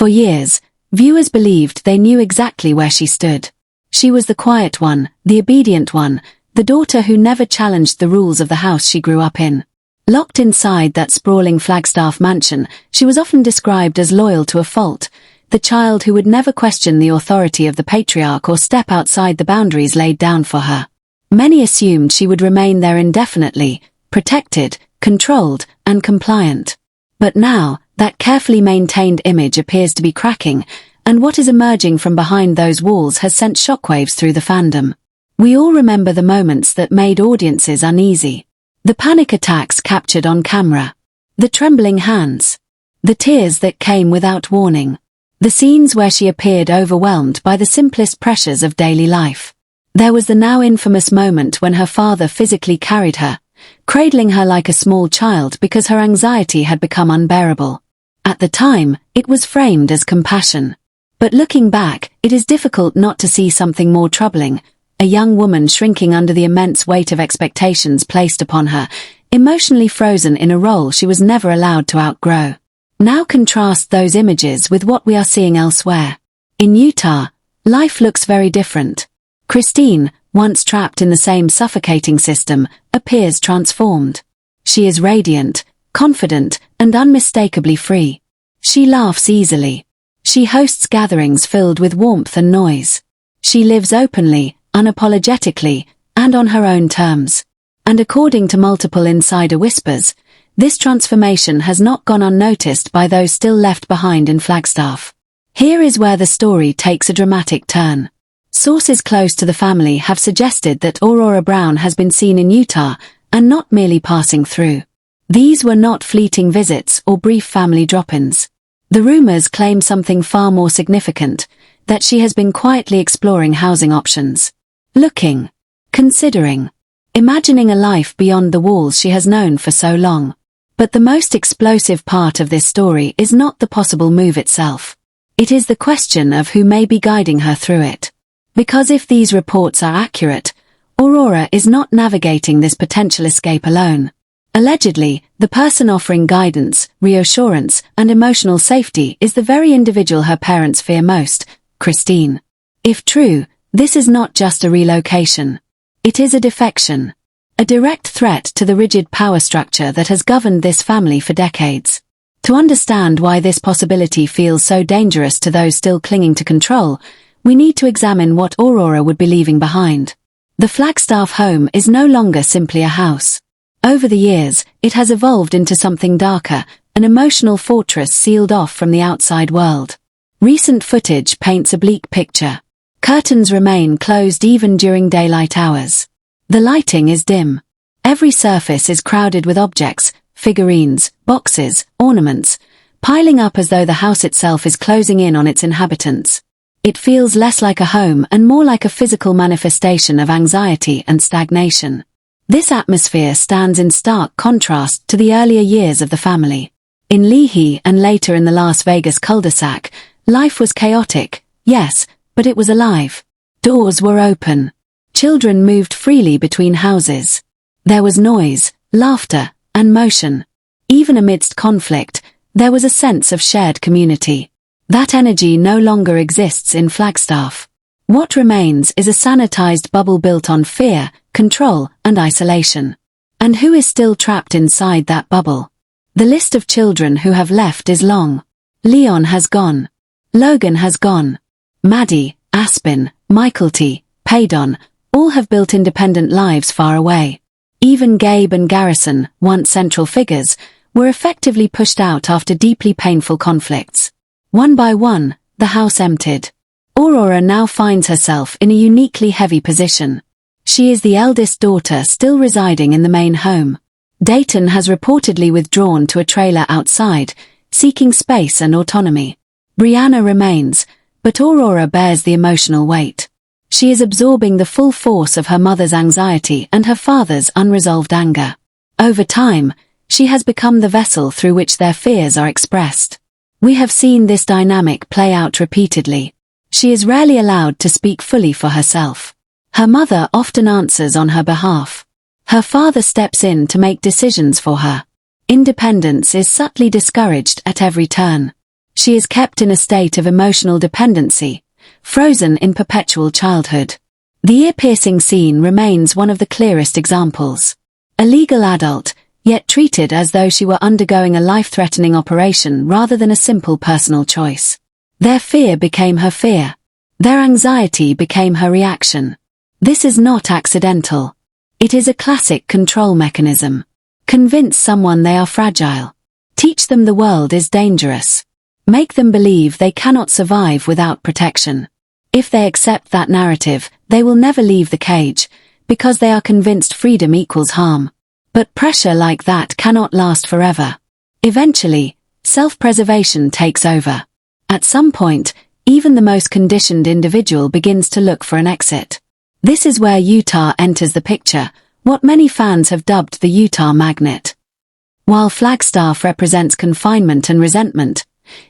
For years, viewers believed they knew exactly where she stood. She was the quiet one, the obedient one, the daughter who never challenged the rules of the house she grew up in. Locked inside that sprawling Flagstaff mansion, she was often described as loyal to a fault, the child who would never question the authority of the patriarch or step outside the boundaries laid down for her. Many assumed she would remain there indefinitely, protected, controlled, and compliant. But now, that carefully maintained image appears to be cracking, and what is emerging from behind those walls has sent shockwaves through the fandom. We all remember the moments that made audiences uneasy. The panic attacks captured on camera. The trembling hands. The tears that came without warning. The scenes where she appeared overwhelmed by the simplest pressures of daily life. There was the now infamous moment when her father physically carried her, cradling her like a small child because her anxiety had become unbearable. At the time, it was framed as compassion. But looking back, it is difficult not to see something more troubling, a young woman shrinking under the immense weight of expectations placed upon her, emotionally frozen in a role she was never allowed to outgrow. Now contrast those images with what we are seeing elsewhere. In Utah, life looks very different. Christine, once trapped in the same suffocating system, appears transformed. She is radiant, confident, and unmistakably free. She laughs easily. She hosts gatherings filled with warmth and noise. She lives openly, unapologetically, and on her own terms. And according to multiple insider whispers, this transformation has not gone unnoticed by those still left behind in Flagstaff. Here is where the story takes a dramatic turn. Sources close to the family have suggested that Aurora Brown has been seen in Utah, and not merely passing through. These were not fleeting visits or brief family drop-ins. The rumors claim something far more significant, that she has been quietly exploring housing options. Looking, considering, imagining a life beyond the walls she has known for so long. But the most explosive part of this story is not the possible move itself. It is the question of who may be guiding her through it. Because if these reports are accurate, Aurora is not navigating this potential escape alone. Allegedly, the person offering guidance, reassurance, and emotional safety is the very individual her parents fear most, Christine. If true, this is not just a relocation. It is a defection. A direct threat to the rigid power structure that has governed this family for decades. To understand why this possibility feels so dangerous to those still clinging to control, we need to examine what Aurora would be leaving behind. The Flagstaff home is no longer simply a house. Over the years, it has evolved into something darker, an emotional fortress sealed off from the outside world. Recent footage paints a bleak picture. Curtains remain closed even during daylight hours. The lighting is dim. Every surface is crowded with objects, figurines, boxes, ornaments, piling up as though the house itself is closing in on its inhabitants. It feels less like a home and more like a physical manifestation of anxiety and stagnation. This atmosphere stands in stark contrast to the earlier years of the family. In Leahy and later in the Las Vegas cul-de-sac, life was chaotic, yes, but it was alive. Doors were open. Children moved freely between houses. There was noise, laughter, and motion. Even amidst conflict, there was a sense of shared community. That energy no longer exists in Flagstaff. What remains is a sanitized bubble built on fear, control, and isolation. And who is still trapped inside that bubble? The list of children who have left is long. Leon has gone. Logan has gone. Maddie, Aspen, Michael-T, Paydon, all have built independent lives far away. Even Gabe and Garrison, once central figures, were effectively pushed out after deeply painful conflicts. One by one, the house emptied. Aurora now finds herself in a uniquely heavy position. She is the eldest daughter still residing in the main home. Dayton has reportedly withdrawn to a trailer outside, seeking space and autonomy. Brianna remains, but Aurora bears the emotional weight. She is absorbing the full force of her mother's anxiety and her father's unresolved anger. Over time, she has become the vessel through which their fears are expressed. We have seen this dynamic play out repeatedly. She is rarely allowed to speak fully for herself. Her mother often answers on her behalf. Her father steps in to make decisions for her. Independence is subtly discouraged at every turn. She is kept in a state of emotional dependency, frozen in perpetual childhood. The ear-piercing scene remains one of the clearest examples. A legal adult, yet treated as though she were undergoing a life-threatening operation rather than a simple personal choice. Their fear became her fear. Their anxiety became her reaction. This is not accidental. It is a classic control mechanism. Convince someone they are fragile. Teach them the world is dangerous. Make them believe they cannot survive without protection. If they accept that narrative, they will never leave the cage, because they are convinced freedom equals harm. But pressure like that cannot last forever. Eventually, self-preservation takes over. At some point, even the most conditioned individual begins to look for an exit. This is where Utah enters the picture, what many fans have dubbed the Utah magnet. While Flagstaff represents confinement and resentment,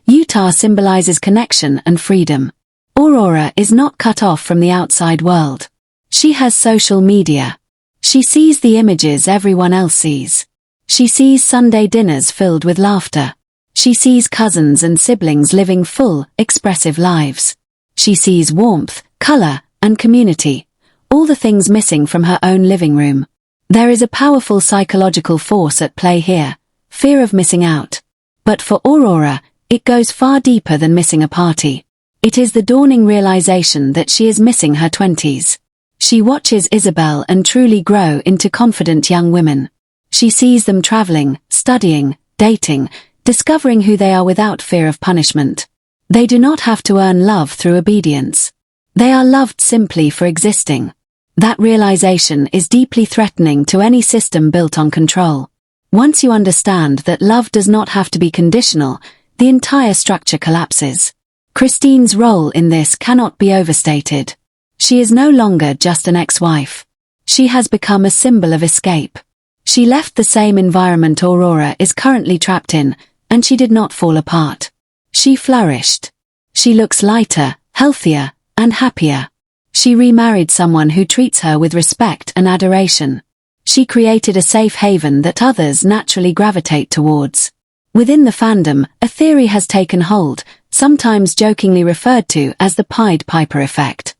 Utah symbolizes connection and freedom. Aurora is not cut off from the outside world. She has social media. She sees the images everyone else sees. She sees Sunday dinners filled with laughter. She sees cousins and siblings living full, expressive lives. She sees warmth, color, and community, all the things missing from her own living room. There is a powerful psychological force at play here, fear of missing out. But for Aurora, it goes far deeper than missing a party. It is the dawning realization that she is missing her 20s. She watches Isabel and Truly grow into confident young women. She sees them traveling, studying, dating, discovering who they are without fear of punishment. They do not have to earn love through obedience. They are loved simply for existing. That realization is deeply threatening to any system built on control. Once you understand that love does not have to be conditional, the entire structure collapses. Christine's role in this cannot be overstated. She is no longer just an ex-wife. She has become a symbol of escape. She left the same environment Aurora is currently trapped in, and she did not fall apart. She flourished. She looks lighter, healthier, and happier. She remarried someone who treats her with respect and adoration. She created a safe haven that others naturally gravitate towards. Within the fandom, a theory has taken hold, sometimes jokingly referred to as the Pied Piper effect.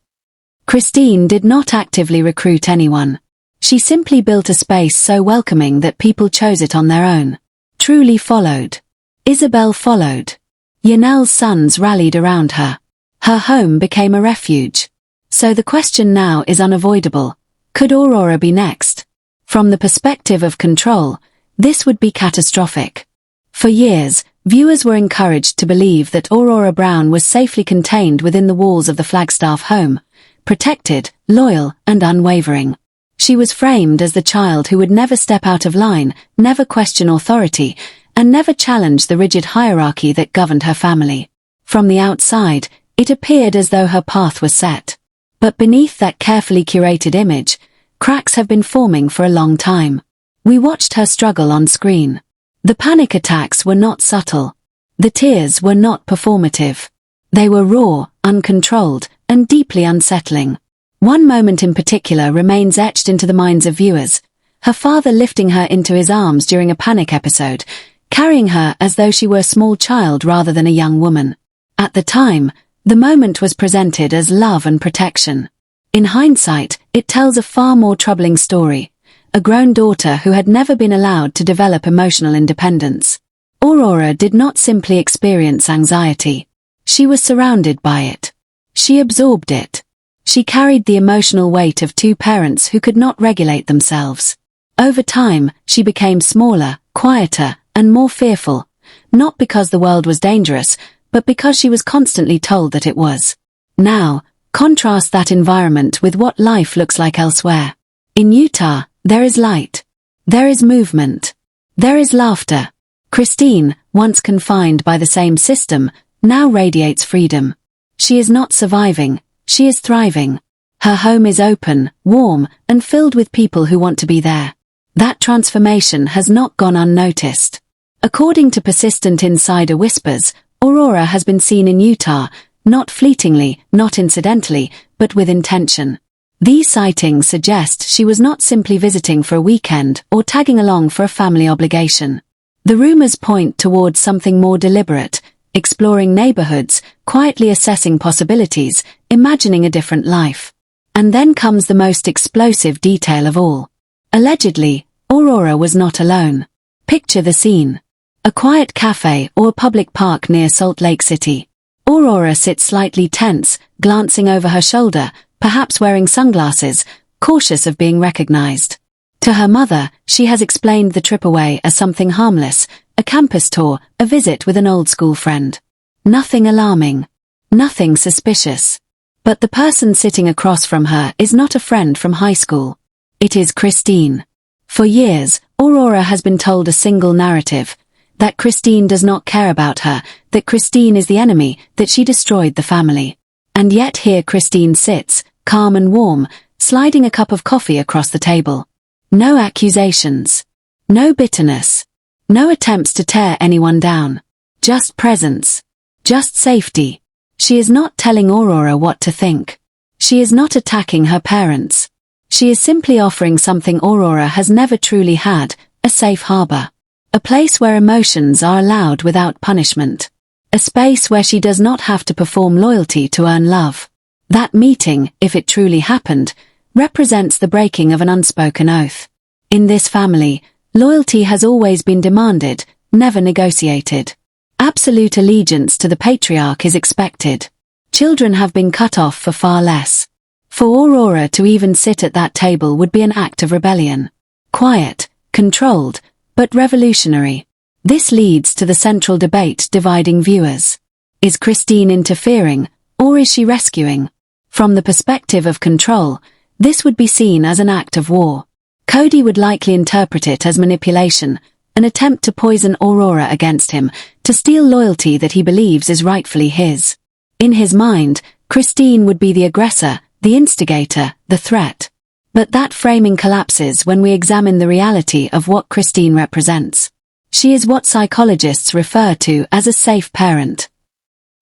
Christine did not actively recruit anyone. She simply built a space so welcoming that people chose it on their own. Truly followed. Isabel followed. Yanel's sons rallied around her. Her home became a refuge. So the question now is unavoidable. Could Aurora be next? From the perspective of control, this would be catastrophic. For years, viewers were encouraged to believe that Aurora Brown was safely contained within the walls of the Flagstaff home, protected, loyal, and unwavering. She was framed as the child who would never step out of line, never question authority, and never challenge the rigid hierarchy that governed her family. From the outside, it appeared as though her path was set. But beneath that carefully curated image, cracks have been forming for a long time. We watched her struggle on screen. The panic attacks were not subtle. The tears were not performative. They were raw, uncontrolled, and deeply unsettling. One moment in particular remains etched into the minds of viewers, her father lifting her into his arms during a panic episode, carrying her as though she were a small child rather than a young woman. At the time, the moment was presented as love and protection. In hindsight, it tells a far more troubling story, a grown daughter who had never been allowed to develop emotional independence. Aurora did not simply experience anxiety. She was surrounded by it. She absorbed it. She carried the emotional weight of two parents who could not regulate themselves. Over time, she became smaller, quieter, and more fearful, not because the world was dangerous, but because she was constantly told that it was. Now, contrast that environment with what life looks like elsewhere. In Utah, there is light. There is movement. There is laughter. Christine, once confined by the same system, now radiates freedom. She is not surviving, she is thriving. Her home is open, warm, and filled with people who want to be there. That transformation has not gone unnoticed. According to persistent insider whispers, Aurora has been seen in Utah, not fleetingly, not incidentally, but with intention. These sightings suggest she was not simply visiting for a weekend or tagging along for a family obligation. The rumors point towards something more deliberate, exploring neighborhoods, quietly assessing possibilities, imagining a different life. And then comes the most explosive detail of all. Allegedly, Aurora was not alone. Picture the scene. A quiet cafe or a public park near Salt Lake City. Aurora sits slightly tense, glancing over her shoulder, perhaps wearing sunglasses, cautious of being recognized. To her mother, she has explained the trip away as something harmless, a campus tour, a visit with an old school friend. Nothing alarming. Nothing suspicious. But the person sitting across from her is not a friend from high school. It is Christine. For years, Aurora has been told a single narrative. That Christine does not care about her, that Christine is the enemy, that she destroyed the family. And yet here Christine sits, calm and warm, sliding a cup of coffee across the table. No accusations. No bitterness. No attempts to tear anyone down. Just presence. Just safety. She is not telling Aurora what to think. She is not attacking her parents. She is simply offering something Aurora has never truly had, a safe harbor. A place where emotions are allowed without punishment. A space where she does not have to perform loyalty to earn love. That meeting, if it truly happened, represents the breaking of an unspoken oath. In this family, loyalty has always been demanded, never negotiated. Absolute allegiance to the patriarch is expected. Children have been cut off for far less. For Aurora to even sit at that table would be an act of rebellion. Quiet, controlled, but revolutionary. This leads to the central debate dividing viewers. Is Christine interfering, or is she rescuing? From the perspective of control, this would be seen as an act of war. Cody would likely interpret it as manipulation, an attempt to poison Aurora against him, to steal loyalty that he believes is rightfully his. In his mind, Christine would be the aggressor, the instigator, the threat. But that framing collapses when we examine the reality of what Christine represents. She is what psychologists refer to as a safe parent.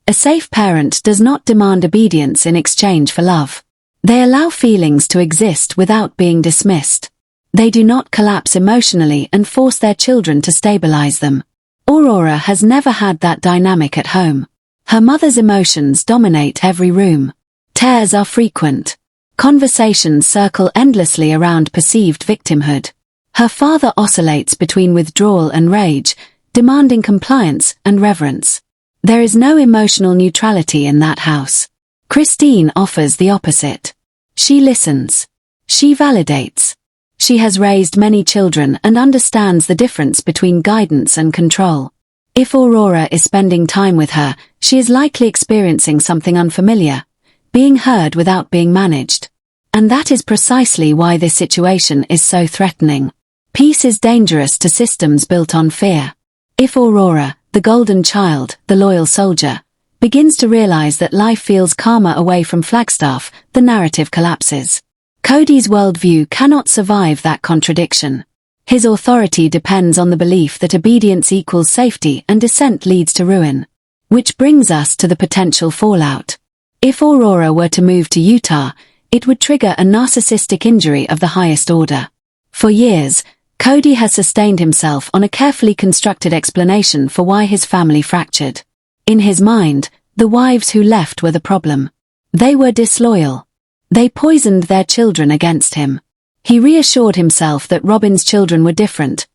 A safe parent does not demand obedience in exchange for love. They allow feelings to exist without being dismissed. They do not collapse emotionally and force their children to stabilize them. Aurora has never had that dynamic at home. Her mother's emotions dominate every room. Tears are frequent. Conversations circle endlessly around perceived victimhood. Her father oscillates between withdrawal and rage, demanding compliance and reverence. There is no emotional neutrality in that house. Christine offers the opposite. She listens. She validates. She has raised many children and understands the difference between guidance and control. If Aurora is spending time with her, she is likely experiencing something unfamiliar, being heard without being managed. And that is precisely why this situation is so threatening. Peace is dangerous to systems built on fear. If Aurora, the golden child, the loyal soldier, begins to realize that life feels calmer away from Flagstaff, the narrative collapses. Cody's worldview cannot survive that contradiction. His authority depends on the belief that obedience equals safety and dissent leads to ruin. Which brings us to the potential fallout. If Aurora were to move to Utah, it would trigger a narcissistic injury of the highest order. For years, Cody has sustained himself on a carefully constructed explanation for why his family fractured. In his mind, the wives who left were the problem. They were disloyal. They poisoned their children against him. He reassured himself that Robin's children were different,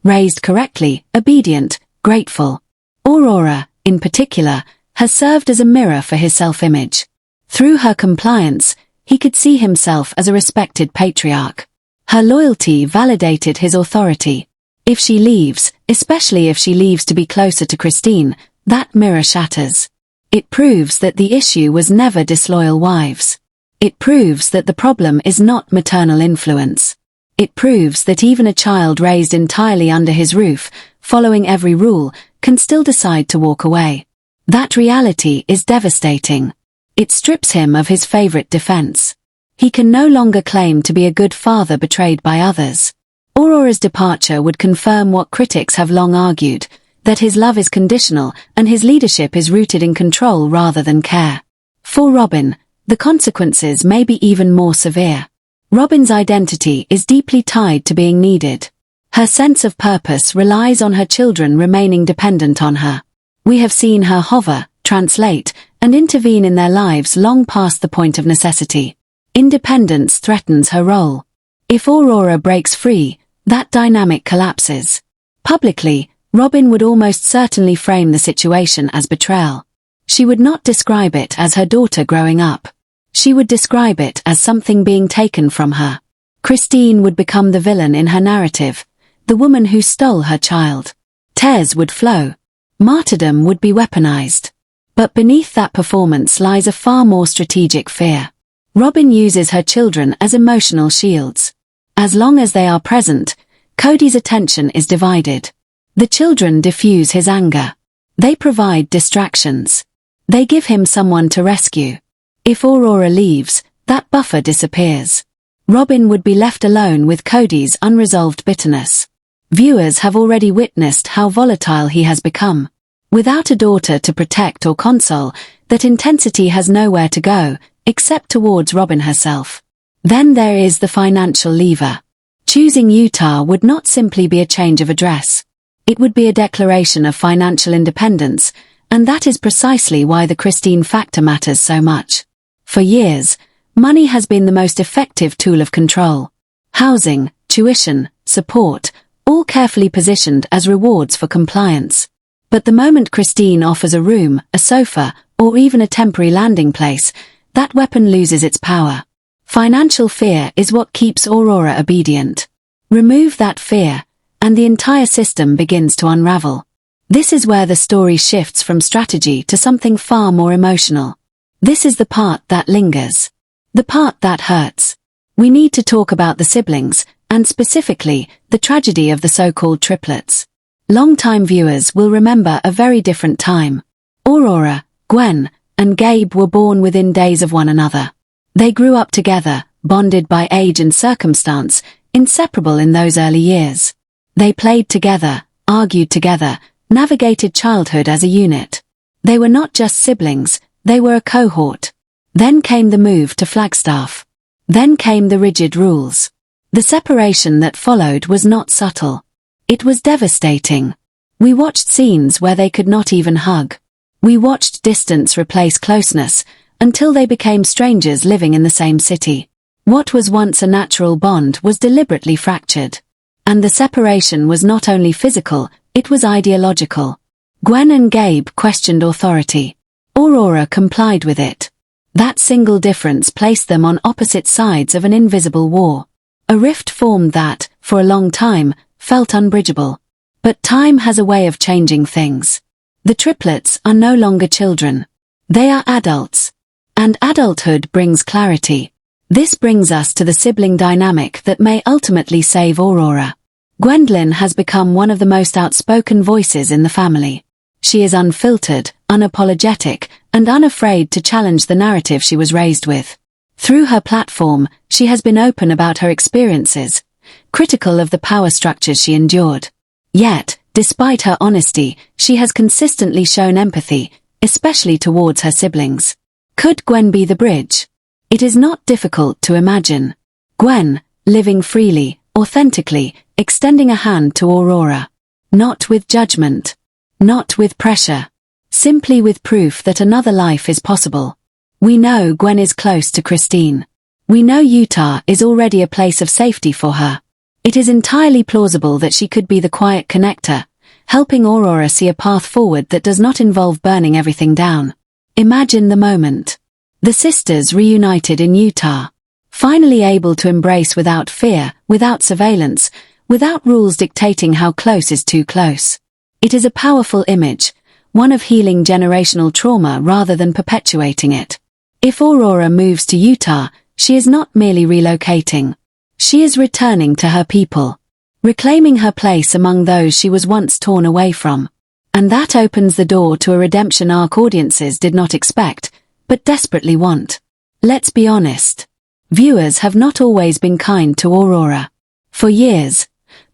raised correctly, obedient, grateful. Aurora, in particular, has served as a mirror for his self-image. Through her compliance, he could see himself as a respected patriarch. Her loyalty validated his authority. If she leaves, especially if she leaves to be closer to Christine, that mirror shatters. It proves that the issue was never disloyal wives. It proves that the problem is not maternal influence. It proves that even a child raised entirely under his roof, following every rule, can still decide to walk away. That reality is devastating. It strips him of his favorite defense. He can no longer claim to be a good father betrayed by others. Aurora's departure would confirm what critics have long argued, that his love is conditional and his leadership is rooted in control rather than care. For Robin, the consequences may be even more severe. Robin's identity is deeply tied to being needed. Her sense of purpose relies on her children remaining dependent on her. We have seen her hover, translate, and intervene in their lives long past the point of necessity. Independence threatens her role. If Aurora breaks free, that dynamic collapses. Publicly, Robin would almost certainly frame the situation as betrayal. She would not describe it as her daughter growing up. She would describe it as something being taken from her. Christine would become the villain in her narrative, the woman who stole her child. Tears would flow. Martyrdom would be weaponized. But beneath that performance lies a far more strategic fear. Robin uses her children as emotional shields. As long as they are present, Cody's attention is divided. The children diffuse his anger. They provide distractions. They give him someone to rescue. If Aurora leaves, that buffer disappears. Robin would be left alone with Cody's unresolved bitterness. Viewers have already witnessed how volatile he has become. Without a daughter to protect or console, that intensity has nowhere to go, except towards Robin herself. Then there is the financial lever. Choosing Utah would not simply be a change of address. It would be a declaration of financial independence, and that is precisely why the Christine factor matters so much. For years, money has been the most effective tool of control. Housing, tuition, support, all carefully positioned as rewards for compliance. But the moment Christine offers a room, a sofa, or even a temporary landing place, that weapon loses its power. Financial fear is what keeps Aurora obedient. Remove that fear, and the entire system begins to unravel. This is where the story shifts from strategy to something far more emotional. This is the part that lingers. The part that hurts. We need to talk about the siblings, and specifically, the tragedy of the so-called triplets. Long-time viewers will remember a very different time. Aurora, Gwen, and Gabe were born within days of one another. They grew up together, bonded by age and circumstance, inseparable in those early years. They played together, argued together, navigated childhood as a unit. They were not just siblings, they were a cohort. Then came the move to Flagstaff. Then came the rigid rules. The separation that followed was not subtle. It was devastating. We watched scenes where they could not even hug. We watched distance replace closeness, until they became strangers living in the same city. What was once a natural bond was deliberately fractured. And the separation was not only physical, it was ideological. Gwen and Gabe questioned authority. Aurora complied with it. That single difference placed them on opposite sides of an invisible war. A rift formed that, for a long time, felt unbridgeable. But time has a way of changing things. The triplets are no longer children. They are adults. And adulthood brings clarity. This brings us to the sibling dynamic that may ultimately save Aurora. Gwendolyn has become one of the most outspoken voices in the family. She is unfiltered, unapologetic, and unafraid to challenge the narrative she was raised with. Through her platform, she has been open about her experiences, critical of the power structures she endured. Yet, despite her honesty, she has consistently shown empathy, especially towards her siblings. Could Gwen be the bridge? It is not difficult to imagine. Gwen, living freely, authentically, extending a hand to Aurora. Not with judgment. Not with pressure. Simply with proof that another life is possible. We know Gwen is close to Christine. We know Utah is already a place of safety for her. It is entirely plausible that she could be the quiet connector, helping Aurora see a path forward that does not involve burning everything down. Imagine the moment. The sisters reunited in Utah. Finally able to embrace without fear, without surveillance, without rules dictating how close is too close. It is a powerful image, one of healing generational trauma rather than perpetuating it. If Aurora moves to Utah, she is not merely relocating. She is returning to her people, reclaiming her place among those she was once torn away from. And that opens the door to a redemption arc audiences did not expect, but desperately want. Let's be honest. Viewers have not always been kind to Aurora. For years,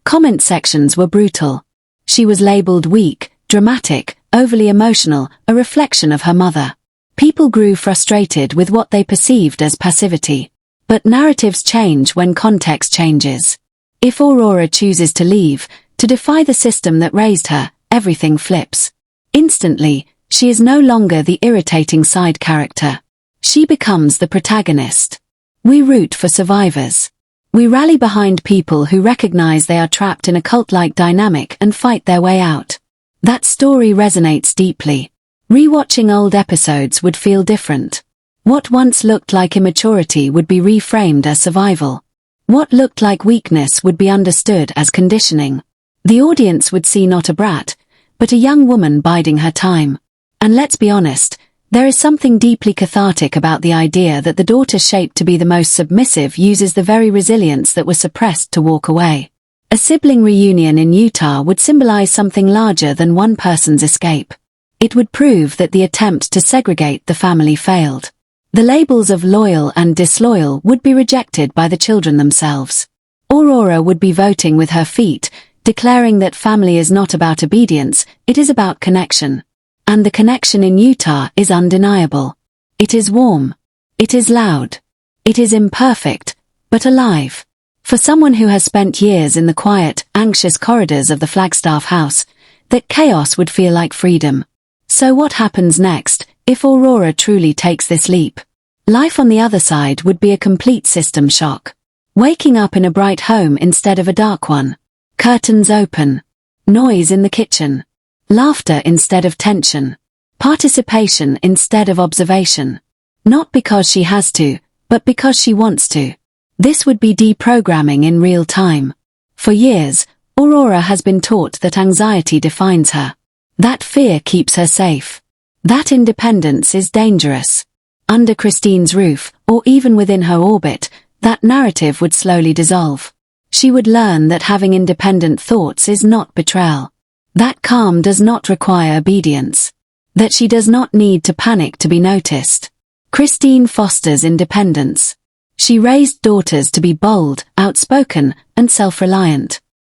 comment sections were brutal. She was labeled weak, dramatic, overly emotional, a reflection of her mother. People grew frustrated with what they perceived as passivity. But narratives change when context changes. If Aurora chooses to leave, to defy the system that raised her, everything flips. Instantly, she is no longer the irritating side character. She becomes the protagonist. We root for survivors. We rally behind people who recognize they are trapped in a cult-like dynamic and fight their way out. That story resonates deeply. Rewatching old episodes would feel different. What once looked like immaturity would be reframed as survival. What looked like weakness would be understood as conditioning. The audience would see not a brat, but a young woman biding her time. And let's be honest, there is something deeply cathartic about the idea that the daughter shaped to be the most submissive uses the very resilience that was suppressed to walk away. A sibling reunion in Utah would symbolize something larger than one person's escape. It would prove that the attempt to segregate the family failed. The labels of loyal and disloyal would be rejected by the children themselves. Aurora would be voting with her feet, declaring that family is not about obedience, it is about connection. And the connection in Utah is undeniable. It is warm. It is loud. It is imperfect, but alive. For someone who has spent years in the quiet, anxious corridors of the Flagstaff house, that chaos would feel like freedom. So what happens next, if Aurora truly takes this leap? Life on the other side would be a complete system shock. Waking up in a bright home instead of a dark one. Curtains open. Noise in the kitchen. Laughter instead of tension. Participation instead of observation. Not because she has to, but because she wants to. This would be deprogramming in real time. For years, Aurora has been taught that anxiety defines her. That fear keeps her safe. That independence is dangerous. Under Christine's roof, or even within her orbit, that narrative would slowly dissolve. She would learn that having independent thoughts is not betrayal. That calm does not require obedience. That she does not need to panic to be noticed. Christine fosters independence. She raised daughters to be bold, outspoken, and self-reliant.